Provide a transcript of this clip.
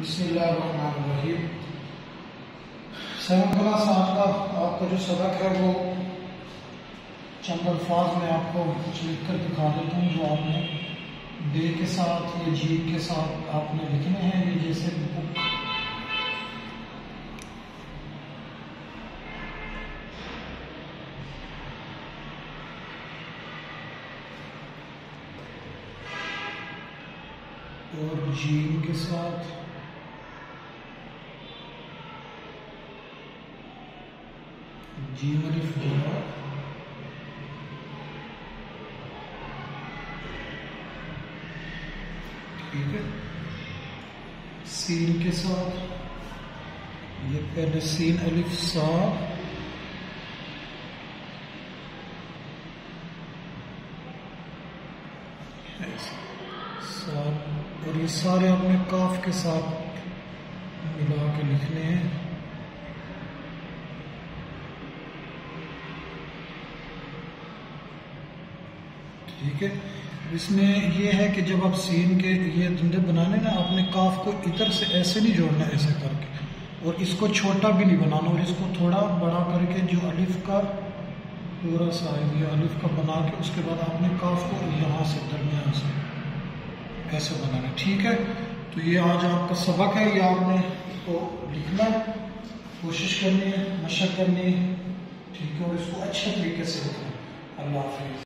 बिस्मिल्लाहिर्रहमानिर्रहीम। 7th class आपका आपका जो सबक है वो चंद अल्फाज में आपको कुछ लिख कर दिखा देता हूँ जो आपने बे के साथ या जीम के साथ आपने लिखने हैं। ये जैसे बुक, और जीम के साथ जीम अलिफ दोनों, ठीक है। सीन के साथ ये पहले सीन अलिफ सा, और ये सारे अपने काफ के साथ मिला के लिखने हैं। ठीक है। इसमें ये है कि जब आप सीन के ये धंधे बनाने ना, अपने काफ को इधर से ऐसे नहीं जोड़ना, ऐसे करके, और इसको छोटा भी नहीं बनाना, और इसको थोड़ा बड़ा करके जो अलिफ का पूरा साइज ये अलिफ का बना के उसके बाद आपने काफ को यहाँ से दरमियान से ऐसे बनाना। ठीक है। तो ये आज आपका सबक है, ये आपने इसको लिखना है, कोशिश करनी है, मशक करनी है, ठीक है, और इसको अच्छे तरीके से लिखना है। अल्लाह हाफिज़।